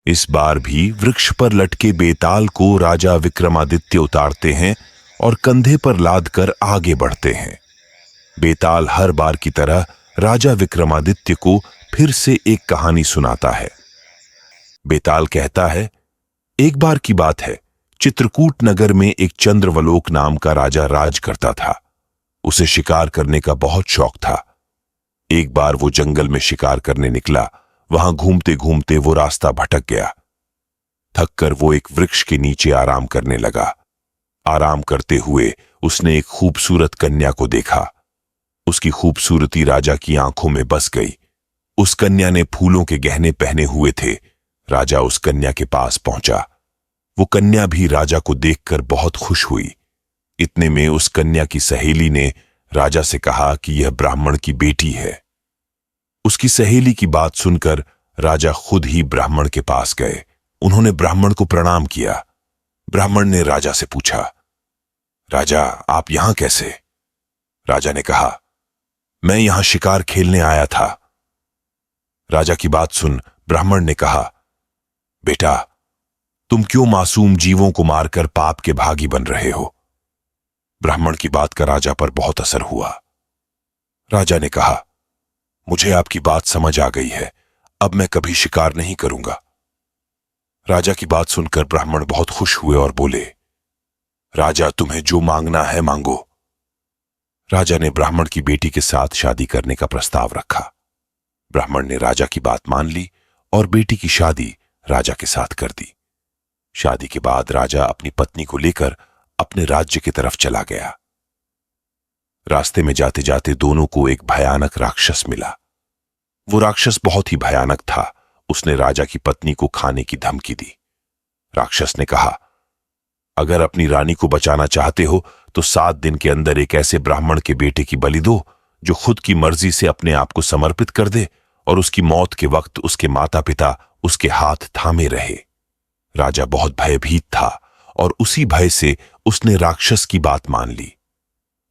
इस बार भी वृक्ष पर लटके बेताल को राजा विक्रमादित्य उतारते हैं और कंधे पर लादकर आगे बढ़ते हैं। बेताल हर बार की तरह राजा विक्रमादित्य को फिर से एक कहानी सुनाता है। बेताल कहता है, एक बार की बात है, चित्रकूट नगर में एक चंद्रवलोक नाम का राजा राज करता था। उसे शिकार करने का बहुत शौक था। एक बार वो जंगल में शिकार करने निकला। वहां घूमते घूमते वो रास्ता भटक गया। थककर वो एक वृक्ष के नीचे आराम करने लगा। आराम करते हुए उसने एक खूबसूरत कन्या को देखा। उसकी खूबसूरती राजा की आंखों में बस गई। उस कन्या ने फूलों के गहने पहने हुए थे। राजा उस कन्या के पास पहुंचा। वो कन्या भी राजा को देखकर बहुत खुश हुई। इतने में उस कन्या की सहेली ने राजा से कहा कि यह ब्राह्मण की बेटी है। उसकी सहेली की बात सुनकर राजा खुद ही ब्राह्मण के पास गए। उन्होंने ब्राह्मण को प्रणाम किया। ब्राह्मण ने राजा से पूछा, राजा, आप यहां कैसे? राजा ने कहा, मैं यहां शिकार खेलने आया था। राजा की बात सुन ब्राह्मण ने कहा, बेटा, तुम क्यों मासूम जीवों को मारकर पाप के भागी बन रहे हो? ब्राह्मण की बात का राजा पर बहुत असर हुआ। राजा ने कहा, मुझे आपकी बात समझ आ गई है। अब मैं कभी शिकार नहीं करूंगा। राजा की बात सुनकर ब्राह्मण बहुत खुश हुए और बोले, राजा, तुम्हें जो मांगना है मांगो। राजा ने ब्राह्मण की बेटी के साथ शादी करने का प्रस्ताव रखा। ब्राह्मण ने राजा की बात मान ली और बेटी की शादी राजा के साथ कर दी। शादी के बाद राजा अपनी पत्नी को लेकर अपने राज्य की तरफ चला गया। रास्ते में जाते जाते दोनों को एक भयानक राक्षस मिला। वो राक्षस बहुत ही भयानक था। उसने राजा की पत्नी को खाने की धमकी दी। राक्षस ने कहा, अगर अपनी रानी को बचाना चाहते हो तो 7 दिन के अंदर एक ऐसे ब्राह्मण के बेटे की बलि दो जो खुद की मर्जी से अपने आप को समर्पित कर दे और उसकी मौत के वक्त उसके माता पिता उसके हाथ थामे रहे। राजा बहुत भयभीत था और उसी भय से उसने राक्षस की बात मान ली।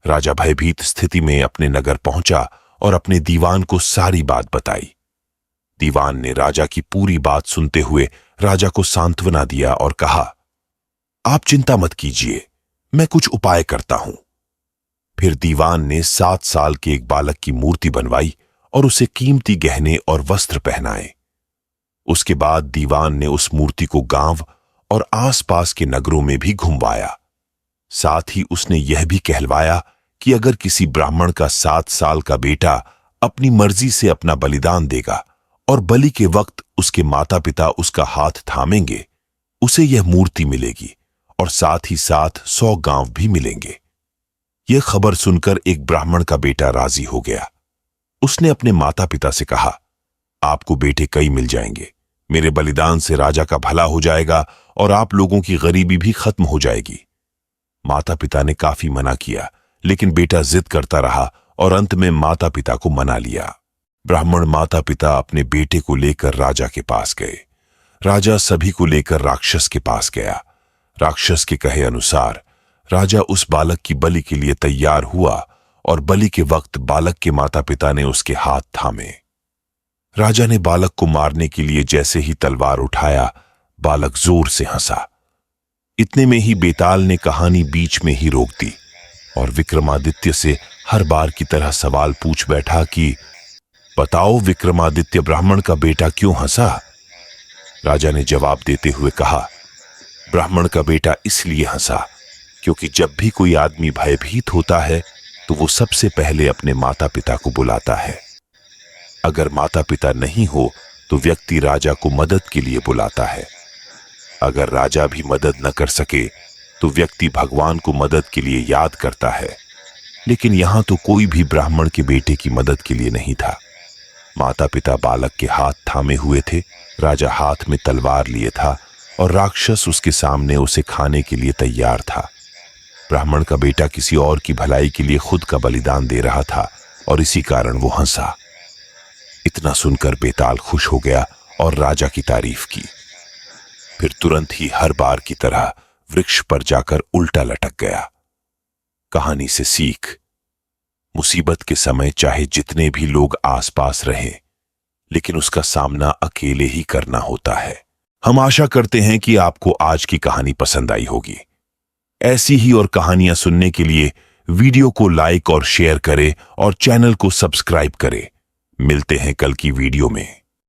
राजा भयभीत स्थिति में अपने नगर पहुंचा और अपने दीवान को सारी बात बताई। दीवान ने राजा की पूरी बात सुनते हुए राजा को सांत्वना दिया और कहा, आप चिंता मत कीजिए, मैं कुछ उपाय करता हूं। फिर दीवान ने 7 साल के एक बालक की मूर्ति बनवाई और उसे कीमती गहने और वस्त्र पहनाए। उसके बाद दीवान ने उस मूर्ति को गांव और आसपास के नगरों में भी घुमवाया। साथ ही उसने यह भी कहलवाया कि अगर किसी ब्राह्मण का 7 साल का बेटा अपनी मर्जी से अपना बलिदान देगा और बलि के वक्त उसके माता पिता उसका हाथ थामेंगे, उसे यह मूर्ति मिलेगी और साथ ही साथ 100 गांव भी मिलेंगे। यह खबर सुनकर एक ब्राह्मण का बेटा राजी हो गया। उसने अपने माता पिता से कहा, आपको बेटे कई मिल जाएंगे। मेरे बलिदान से राजा का भला हो जाएगा और आप लोगों की गरीबी भी खत्म हो जाएगी। माता पिता ने काफी मना किया, लेकिन बेटा जिद करता रहा और अंत में माता पिता को मना लिया। ब्राह्मण माता पिता अपने बेटे को लेकर राजा के पास गए। राजा सभी को लेकर राक्षस के पास गया। राक्षस के कहे अनुसार राजा उस बालक की बलि के लिए तैयार हुआ और बलि के वक्त बालक के माता पिता ने उसके हाथ थामे। राजा ने बालक को मारने के लिए जैसे ही तलवार उठाया, बालक जोर से हंसा। इतने में ही बेताल ने कहानी बीच में ही रोक दी और विक्रमादित्य से हर बार की तरह सवाल पूछ बैठा कि बताओ विक्रमादित्य, ब्राह्मण का बेटा क्यों हंसा? राजा ने जवाब देते हुए कहा, ब्राह्मण का बेटा इसलिए हंसा क्योंकि जब भी कोई आदमी भयभीत होता है तो वो सबसे पहले अपने माता पिता को बुलाता है। अगर माता पिता नहीं हो तो व्यक्ति राजा को मदद के लिए बुलाता है। अगर राजा भी मदद न कर सके तो व्यक्ति भगवान को मदद के लिए याद करता है। लेकिन यहां तो कोई भी ब्राह्मण के बेटे की मदद के लिए नहीं था। माता पिता बालक के हाथ थामे हुए थे। राजा हाथ में तलवार लिए था और राक्षस उसके सामने उसे खाने के लिए तैयार था। ब्राह्मण का बेटा किसी और की भलाई के लिए खुद का बलिदान दे रहा था और इसी कारण वो हंसा। इतना सुनकर बेताल खुश हो गया और राजा की तारीफ की। फिर तुरंत ही हर बार की तरह वृक्ष पर जाकर उल्टा लटक गया। कहानी से सीख, मुसीबत के समय चाहे जितने भी लोग आसपास रहें, लेकिन उसका सामना अकेले ही करना होता है। हम आशा करते हैं कि आपको आज की कहानी पसंद आई होगी। ऐसी ही और कहानियां सुनने के लिए वीडियो को लाइक और शेयर करें और चैनल को सब्सक्राइब करें। मिलते हैं कल की वीडियो में।